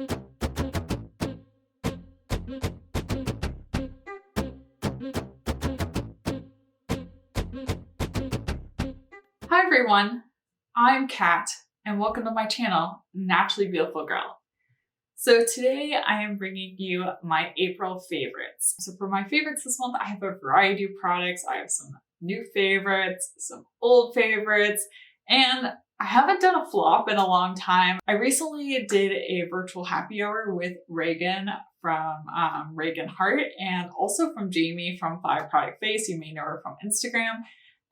Hi everyone, I'm Kat and welcome to my channel, Naturally Beautiful Girl. So today I am bringing you my April favorites. So for my favorites this month, I have a variety of products. I have some new favorites, some old favorites, and I haven't done a flop in a long time. I recently did a virtual happy hour with Reagan from Reagan Heart and also from Jamie from 5 Product Face. You may know her from Instagram.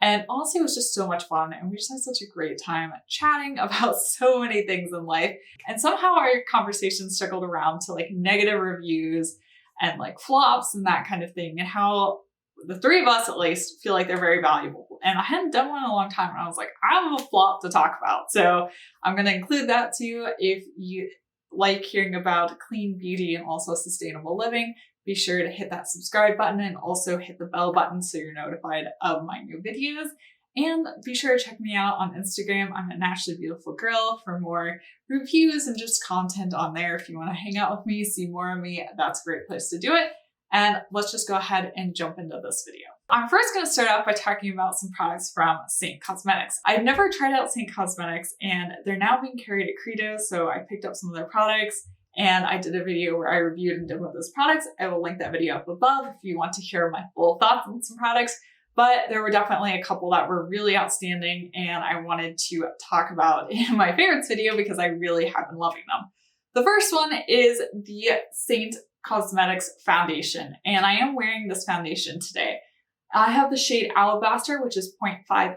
And honestly, it was just so much fun. And we just had such a great time chatting about so many things in life. And somehow our conversation circled around to like negative reviews and like flops and that kind of thing, and how the three of us at least feel like they're very valuable. And I hadn't done one in a long time, and I was like, I have a flop to talk about. So I'm going to include that too. If you like hearing about clean beauty and also sustainable living, be sure to hit that subscribe button and also hit the bell button so you're notified of my new videos. And be sure to check me out on Instagram. I'm at Naturally Beautiful Girl for more reviews and just content on there. If you want to hang out with me, see more of me, that's a great place to do it. And let's just go ahead and jump into this video. I'm first going to start out by talking about some products from Saint Cosmetics. I've never tried out Saint Cosmetics and they're now being carried at Credo, so I picked up some of their products. And I did a video where I reviewed and demoed those products. I will link that video up above if you want to hear my full thoughts on some products. But there were definitely a couple that were really outstanding and I wanted to talk about in my favorites video because I really have been loving them. The first one is the Saint Cosmetics foundation, and I am wearing this foundation today. I have the shade Alabaster, which is 0.5N,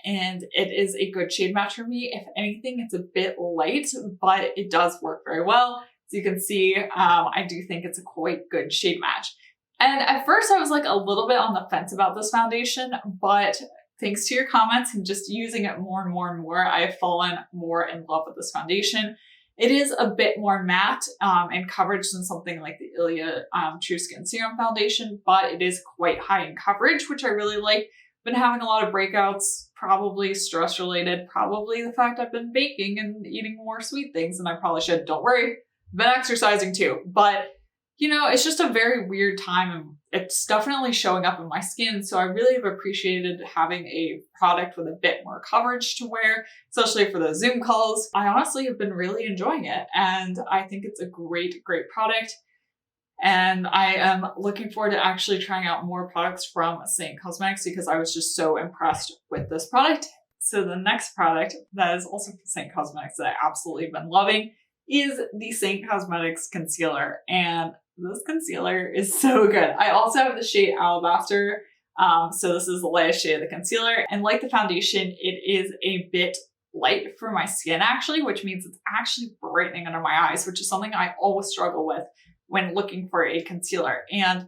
and it is a good shade match for me. If anything, it's a bit light, but it does work very well. As you can see, I do think it's a quite good shade match. And at first I was like a little bit on the fence about this foundation, but thanks to your comments and just using it more and more and more, I have fallen more in love with this foundation. It is a bit more matte in coverage than something like the Ilia True Skin Serum Foundation, but it is quite high in coverage, which I really like. Been having a lot of breakouts, probably stress related, probably the fact I've been baking and eating more sweet things than I probably should. Don't worry, been exercising too, but you know, it's just a very weird time and it's definitely showing up in my skin. So I really have appreciated having a product with a bit more coverage to wear, especially for those Zoom calls. I honestly have been really enjoying it and I think it's a great, great product. And I am looking forward to actually trying out more products from Saint Cosmetics because I was just so impressed with this product. So the next product that is also from Saint Cosmetics that I absolutely have been loving is the Saint Cosmetics concealer. And this concealer is so good. I also have the shade Alabaster. So this is the lightest shade of the concealer. And like the foundation, it is a bit light for my skin actually, which means it's actually brightening under my eyes, which is something I always struggle with when looking for a concealer. And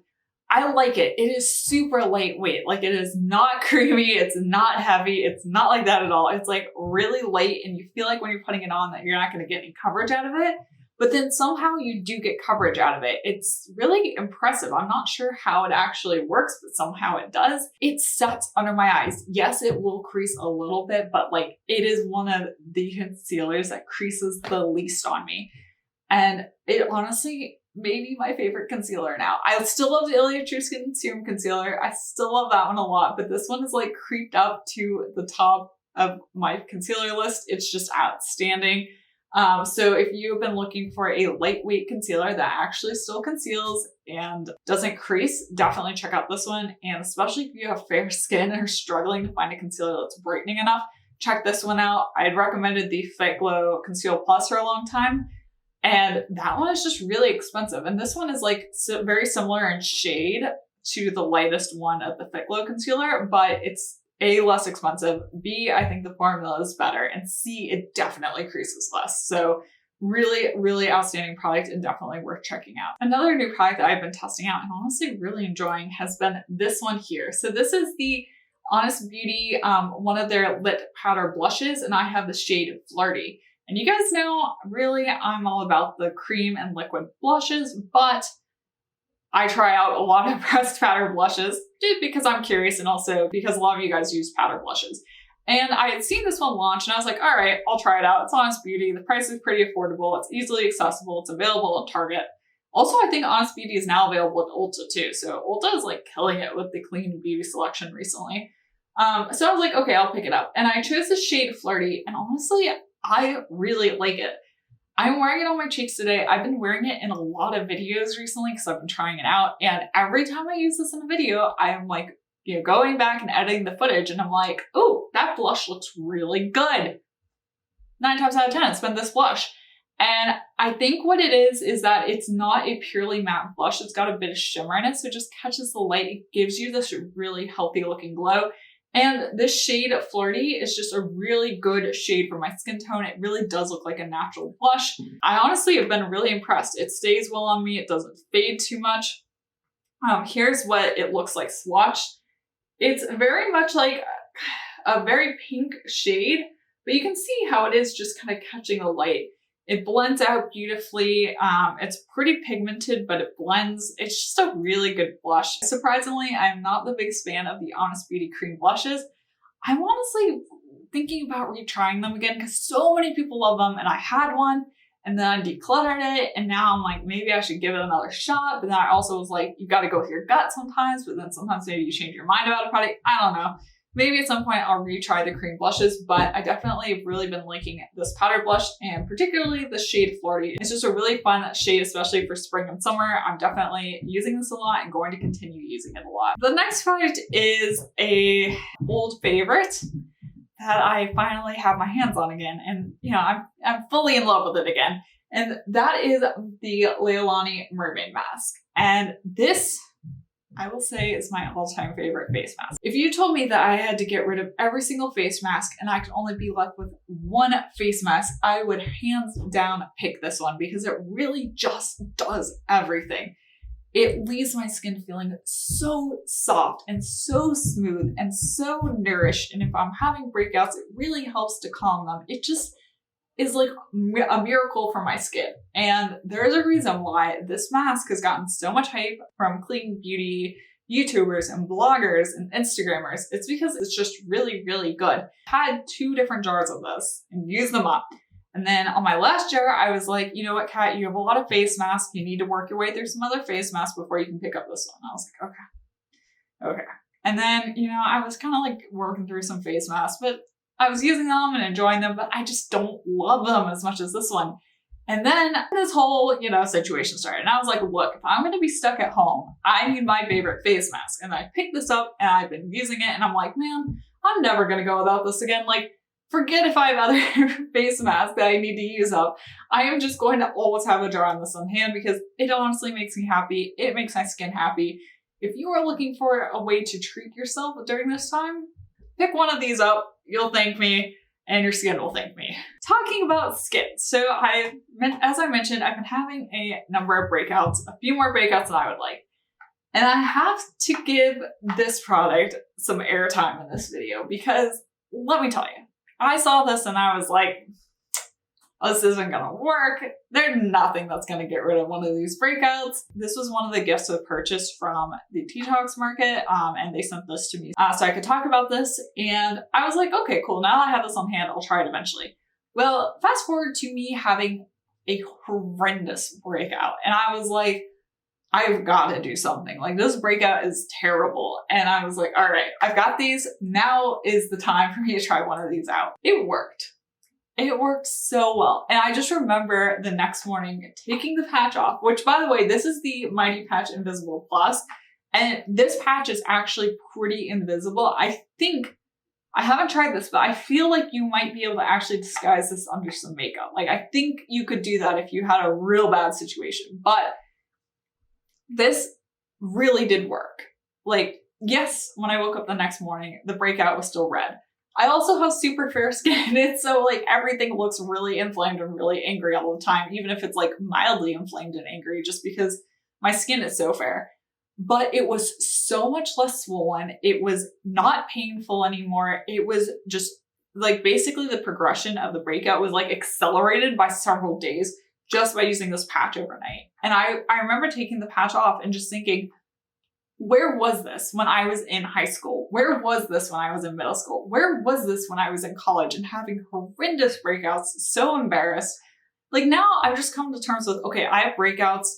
I like it. It is super lightweight. Like it is not creamy. It's not heavy. It's not like that at all. It's like really light and you feel like when you're putting it on that you're not going to get any coverage out of it. But then somehow you do get coverage out of it. It's really impressive. I'm not sure how it actually works, but somehow it does. It sets under my eyes. Yes, it will crease a little bit, but like it is one of the concealers that creases the least on me. And it honestly may be my favorite concealer now. I still love the Ilia True Skin Serum Concealer. I still love that one a lot, but this one is like creeped up to the top of my concealer list. It's just outstanding. So if you've been looking for a lightweight concealer that actually still conceals and doesn't crease, definitely check out this one. And especially if you have fair skin and are struggling to find a concealer that's brightening enough, check this one out. I had recommended the Fit Glow Conceal Plus for a long time, and that one is just really expensive. And this one is like very similar in shade to the lightest one of the Fit Glow concealer, but it's A, less expensive, B, I think the formula is better, and C, it definitely creases less. So really, really outstanding product and definitely worth checking out. Another new product that I've been testing out and honestly really enjoying has been this one here. So this is the Honest Beauty, one of their lit powder blushes, and I have the shade Flirty. And you guys know, really, I'm all about the cream and liquid blushes, but I try out a lot of pressed powder blushes just because I'm curious and also because a lot of you guys use powder blushes. And I had seen this one launch and I was like, all right, I'll try it out. It's Honest Beauty. The price is pretty affordable. It's easily accessible. It's available at Target. Also, I think Honest Beauty is now available at Ulta too. So Ulta is like killing it with the clean beauty selection recently. So I was like, okay, I'll pick it up. And I chose the shade Flirty. And honestly, I really like it. I'm wearing it on my cheeks today. I've been wearing it in a lot of videos recently because I've been trying it out. And every time I use this in a video, I am like, going back and editing the footage and I'm like, oh, that blush looks really good. 9 times out of 10, it's been this blush. And I think what it is that it's not a purely matte blush. It's got a bit of shimmer in it, so it just catches the light. It gives you this really healthy looking glow. And this shade Flirty is just a really good shade for my skin tone. It really does look like a natural blush. I honestly have been really impressed. It stays well on me. It doesn't fade too much. Here's what it looks like swatched. It's very much like a very pink shade, but you can see how it is just kind of catching the light. It blends out beautifully. It's pretty pigmented, but it blends. It's just a really good blush. Surprisingly, I'm not the biggest fan of the Honest Beauty cream blushes. I'm honestly thinking about retrying them again because so many people love them and I had one and then I decluttered it and now I'm like, maybe I should give it another shot. But then I also was like, you got to go with your gut sometimes, but then sometimes maybe you change your mind about a product. I don't know. Maybe at some point I'll retry the cream blushes, but I definitely have really been liking this powder blush and particularly the shade Flirty. It's just a really fun shade, especially for spring and summer. I'm definitely using this a lot and going to continue using it a lot. The next product is a old favorite that I finally have my hands on again. And I'm fully in love with it again. And that is the Leilani Mermaid mask. And this, I will say, is my all-time favorite face mask. If you told me that I had to get rid of every single face mask and I could only be left with one face mask, I would hands down pick this one because it really just does everything. It leaves my skin feeling so soft and so smooth and so nourished. And if I'm having breakouts, it really helps to calm them. It just is like a miracle for my skin. And there's a reason why this mask has gotten so much hype from clean beauty YouTubers and bloggers and Instagrammers. It's because it's just really, really good. I had 2 different jars of this and used them up. And then on my last jar, I was like, you know what, Kat, you have a lot of face masks. You need to work your way through some other face masks before you can pick up this one. I was like, okay. And then, I was kind of like working through some face masks, but I was using them and enjoying them, but I just don't love them as much as this one. And then this whole, situation started. And I was like, look, if I'm going to be stuck at home, I need my favorite face mask. And I picked this up and I've been using it and I'm like, man, I'm never going to go without this again. Like, forget if I have other face masks that I need to use up. I am just going to always have a jar on this on hand because it honestly makes me happy. It makes my skin happy. If you are looking for a way to treat yourself during this time, pick one of these up. You'll thank me and your skin will thank me. Talking about skin. So as I mentioned, I've been having a number of breakouts, a few more breakouts than I would like. And I have to give this product some airtime in this video because let me tell you, I saw this and I was like, oh, this isn't gonna work. There's nothing that's gonna get rid of one of these breakouts. This was one of the gifts I purchased from the Detox Market, and they sent this to me so I could talk about this. And I was like, okay, cool. Now that I have this on hand, I'll try it eventually. Well, fast forward to me having a horrendous breakout. And I was like, I've got to do something. Like, this breakout is terrible. And I was like, all right, I've got these. Now is the time for me to try one of these out. It worked. It worked so well. And I just remember the next morning taking the patch off, which, by the way, this is the Mighty Patch Invisible Plus. And this patch is actually pretty invisible. I think, I haven't tried this, but I feel like you might be able to actually disguise this under some makeup. Like, I think you could do that if you had a real bad situation. But this really did work. Like, yes, when I woke up the next morning, the breakout was still red. I also have super fair skin, and so like everything looks really inflamed and really angry all the time, even if it's like mildly inflamed and angry, just because my skin is so fair. But it was so much less swollen. It was not painful anymore. It was just like basically the progression of the breakout was like accelerated by several days just by using this patch overnight. And I remember taking the patch off and just thinking, where was this when I was in high school? Where was this when I was in middle school? Where was this when I was in college and having horrendous breakouts, so embarrassed? Like now I've just come to terms with, okay, I have breakouts.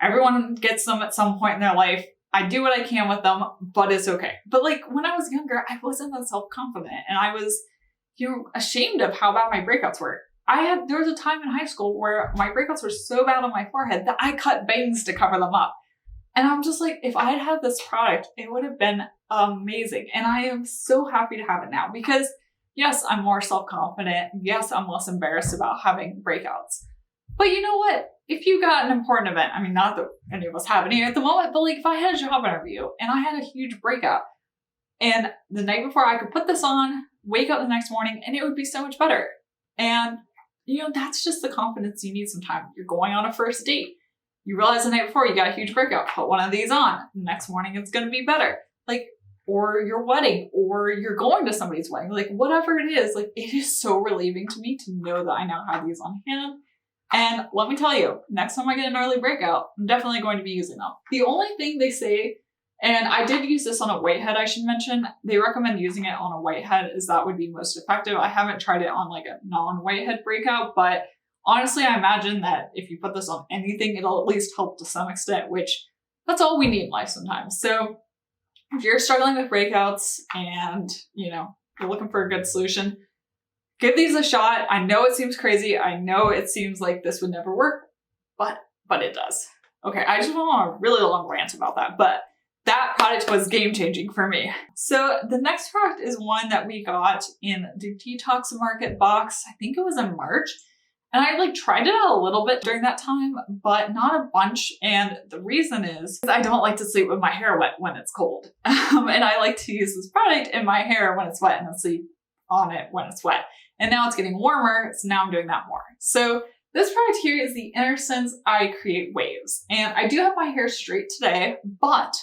Everyone gets them at some point in their life. I do what I can with them, but it's okay. But like when I was younger, I wasn't that self-confident and I was, ashamed of how bad my breakouts were. There was a time in high school where my breakouts were so bad on my forehead that I cut bangs to cover them up. And I'm just like, if I had had this product, it would have been amazing. And I am so happy to have it now because yes, I'm more self-confident. Yes, I'm less embarrassed about having breakouts. But you know what? If you got an important event, I mean, not that any of us have any at the moment, but like if I had a job interview and I had a huge breakout and the night before I could put this on, wake up the next morning and it would be so much better. And that's just the confidence you need sometimes. You're going on a first date. You realize the night before you got a huge breakout, put one of these on. The next morning it's going to be better. Like, or your wedding, or you're going to somebody's wedding, like whatever it is, like it is so relieving to me to know that I now have these on hand. And let me tell you, next time I get an early breakout, I'm definitely going to be using them. The only thing they say, and I did use this on a whitehead, I should mention, they recommend using it on a whitehead as that would be most effective. I haven't tried it on like a non-whitehead breakout, but honestly, I imagine that if you put this on anything, it'll at least help to some extent, which that's all we need in life sometimes. So if you're struggling with breakouts and, you're looking for a good solution, give these a shot. I know it seems crazy. I know it seems like this would never work, but it does. Okay, I just went on a really long rant about that, but that product was game-changing for me. So the next product is one that we got in the Detox Market box. I think it was in March. And I tried it out a little bit during that time, but not a bunch. And the reason is I don't like to sleep with my hair wet when it's cold. And I like to use this product in my hair when it's wet and then sleep on it when it's wet. And now it's getting warmer, so now I'm doing that more. So this product here is the Innersense I Create Waves. And I do have my hair straight today, but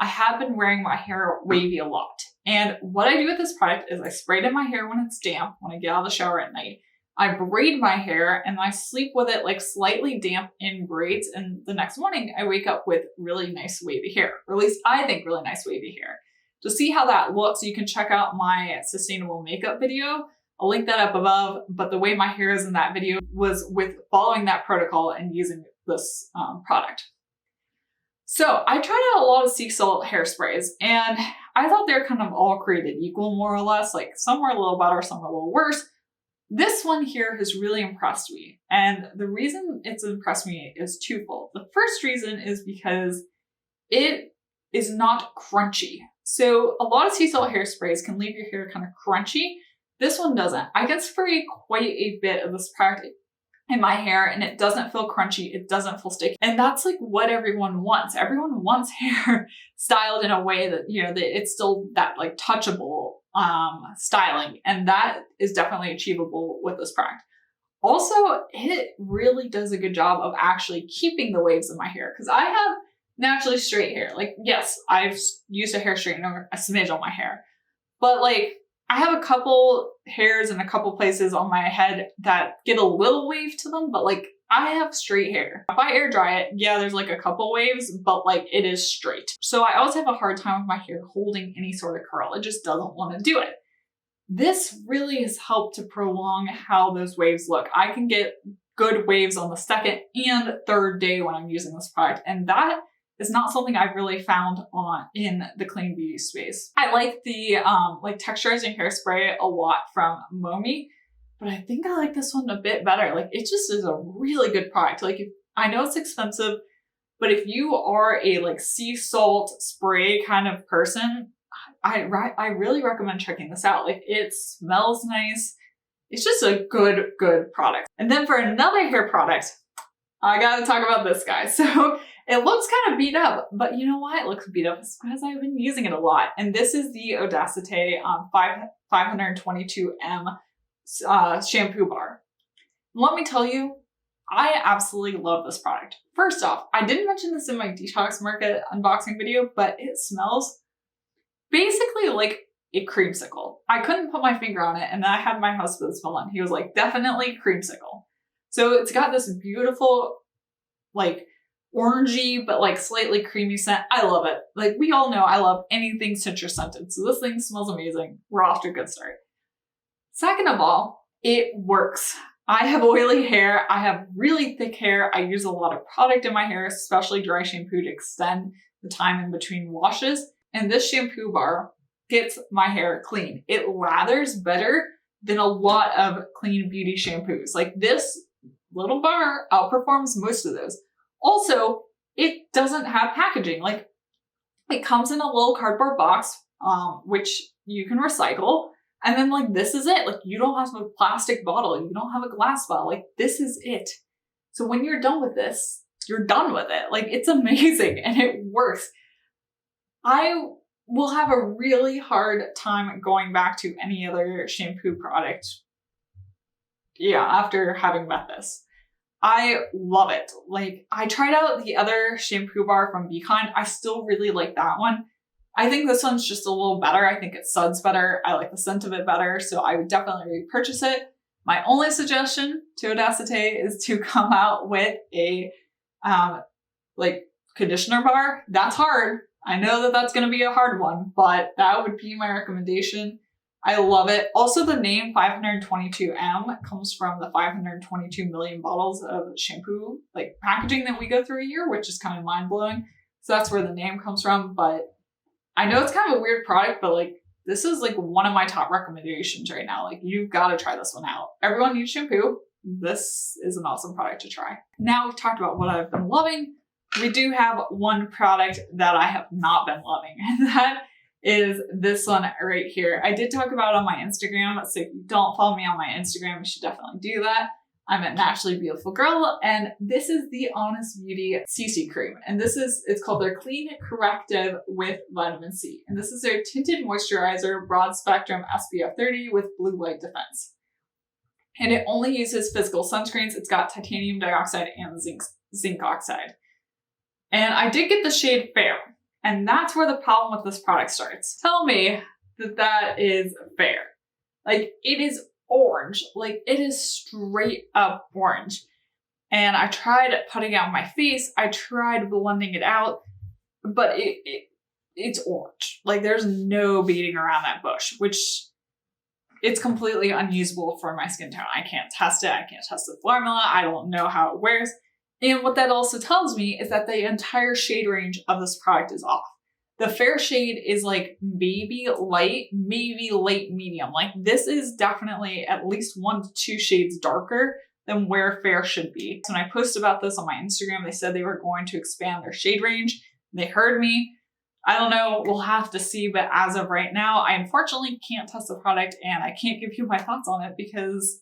I have been wearing my hair wavy a lot. And what I do with this product is I spray it in my hair when it's damp, when I get out of the shower at night. I braid my hair and I sleep with it slightly damp in braids. And the next morning I wake up with really nice wavy hair, or at least I think really nice wavy hair. To see how that looks, you can check out my sustainable makeup video. I'll link that up above, but the way my hair is in that video was with following that protocol and using this product. So I tried out a lot of sea salt hairsprays and I thought they were kind of all created equal, more or less. Like some were a little better, some were a little worse. This one here has really impressed me. And the reason it's impressed me is twofold. The first reason is because it is not crunchy. So a lot of sea salt hairsprays can leave your hair kind of crunchy. This one doesn't. I get spray quite a bit of this product in my hair and it doesn't feel crunchy. It doesn't feel sticky. And that's what everyone wants. Everyone wants hair styled in a way that, that it's still that touchable styling. And that is definitely achievable with this product. Also, it really does a good job of actually keeping the waves in my hair because I have naturally straight hair. Yes, I've used a hair straightener, a smidge on my hair, but I have a couple hairs in a couple places on my head that get a little wave to them, but I have straight hair. If I air dry it, yeah, there's a couple waves, but it is straight. So I always have a hard time with my hair holding any sort of curl. It just doesn't want to do it. This really has helped to prolong how those waves look. I can get good waves on the second and third day when I'm using this product, and that is not something I've really found in the clean beauty space. I like the texturizing hairspray a lot from Momi, but I think I like this one a bit better. It just is a really good product. I know it's expensive, but if you are a sea salt spray kind of person, I really recommend checking this out. It smells nice. It's just a good product. And then for another hair product, I gotta talk about this guy. So it looks kind of beat up, but you know why it looks beat up? It's because I've been using it a lot. And this is the Audacity 522M shampoo bar. Let me tell you, I absolutely love this product. First off, I didn't mention this in my Detox Market unboxing video, but it smells basically like a creamsicle. I couldn't put my finger on it, and then I had my husband smell it. He was like, definitely creamsicle. So it's got this beautiful, orangey, but like slightly creamy scent. I love it. Like we all know I love anything citrus scented. So this thing smells amazing. We're off to a good start. Second of all, it works. I have oily hair. I have really thick hair. I use a lot of product in my hair, especially dry shampoo, to extend the time in between washes. And this shampoo bar gets my hair clean. It lathers better than a lot of clean beauty shampoos. Like this little bar outperforms most of those. Also, it doesn't have packaging. Like it comes in a little cardboard box, which you can recycle. And then like, this is it. Like you don't have a plastic bottle. You don't have a glass bottle. Like this is it. So when you're done with this, you're done with it. Like it's amazing and it works. I will have a really hard time going back to any other shampoo product. Yeah, after having met this. I love it. Like I tried out the other shampoo bar from Be Kind. I still really like that one. I think this one's just a little better. I think it suds better. I like the scent of it better. So I would definitely repurchase it. My only suggestion to Audacity is to come out with a like conditioner bar. That's hard. I know that that's going to be a hard one, but that would be my recommendation. I love it. Also, the name 522M comes from the 522 million bottles of shampoo, like packaging that we go through a year, which is kind of mind blowing. So that's where the name comes from. But I know it's kind of a weird product, but like this is like one of my top recommendations right now. Like you've got to try this one out. Everyone needs shampoo. This is an awesome product to try. Now we've talked about what I've been loving. We do have one product that I have not been loving, and that is this one right here. I did talk about it on my Instagram, so if you don't follow me on my Instagram, you should definitely do that. I'm at Naturally Beautiful Girl, and this is the Honest Beauty CC cream. And it's called their Clean Corrective with Vitamin C. And this is their tinted moisturizer, broad spectrum SPF 30 with blue light defense. And it only uses physical sunscreens. It's got titanium dioxide and zinc oxide. And I did get the shade Fair. And that's where the problem with this product starts. Tell me that that is fair. Like it is orange. Like it is straight up orange. And I tried putting it on my face. I tried blending it out, but it's orange. Like there's no beating around that bush, which it's completely unusable for my skin tone. I can't test it. I can't test the formula. I don't know how it wears. And what that also tells me is that the entire shade range of this product is off. The Fair shade is like maybe light, maybe light medium. Like this is definitely at least 1 to 2 shades darker than where Fair should be. So when I posted about this on my Instagram, they said they were going to expand their shade range. They heard me. I don't know, we'll have to see, but as of right now, I unfortunately can't test the product and I can't give you my thoughts on it because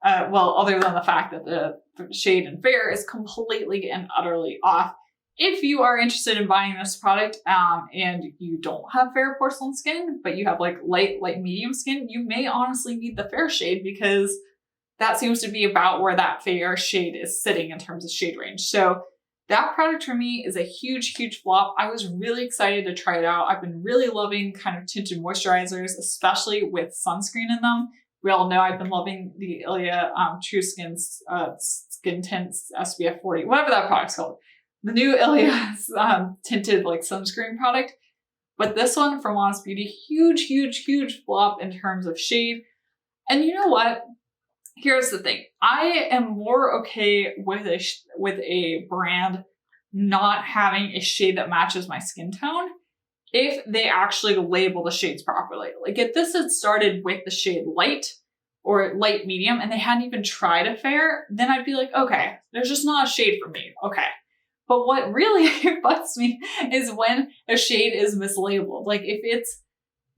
well, other than the fact that the shade in Fair is completely and utterly off. If you are interested in buying this product and you don't have fair porcelain skin, but you have like light medium skin, you may honestly need the Fair shade because that seems to be about where that Fair shade is sitting in terms of shade range. So that product for me is a huge, huge flop. I was really excited to try it out. I've been really loving kind of tinted moisturizers, especially with sunscreen in them. We all know I've been loving the Ilia True Skin's Skin Tints SPF 40, whatever that product's called. The new Ilia tinted like sunscreen product. But this one from Honest Beauty, huge, huge, huge flop in terms of shade. And you know what? Here's the thing. I am more okay with a brand not having a shade that matches my skin tone if they actually label the shades properly. Like if this had started with the shade light or light medium and they hadn't even tried a Fair, then I'd be like, okay, there's just not a shade for me. Okay. But what really bugs me is when a shade is mislabeled. Like if it's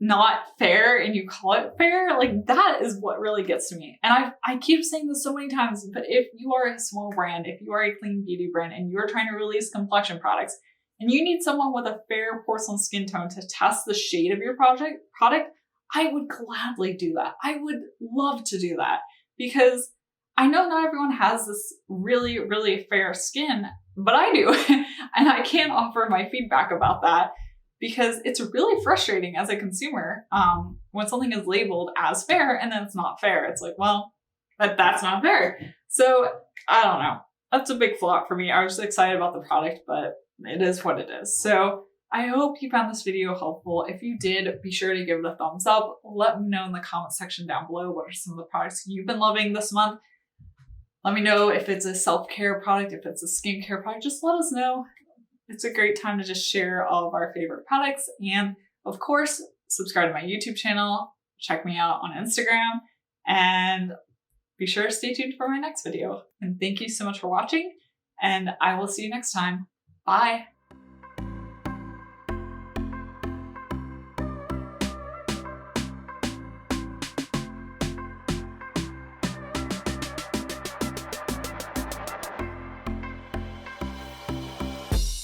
not Fair and you call it Fair, like that is what really gets to me. And I keep saying this so many times, but if you are a small brand, if you are a clean beauty brand and you're trying to release complexion products and you need someone with a fair porcelain skin tone to test the shade of your product, I would gladly do that. I would love to do that because I know not everyone has this really, really fair skin, but I do. And I can't offer my feedback about that because it's really frustrating as a consumer when something is labeled as fair and then it's not fair. It's like, well, that's not fair. So I don't know. that's a big flop for me. I was excited about the product, but it is what it is. So I hope you found this video helpful. If you did, be sure to give it a thumbs up. Let me know in the comment section down below what are some of the products you've been loving this month. Let me know if it's a self-care product, if it's a skincare product, just let us know. It's a great time to just share all of our favorite products. And of course, subscribe to my YouTube channel, check me out on Instagram, and be sure to stay tuned for my next video. And thank you so much for watching, and I will see you next time. Bye.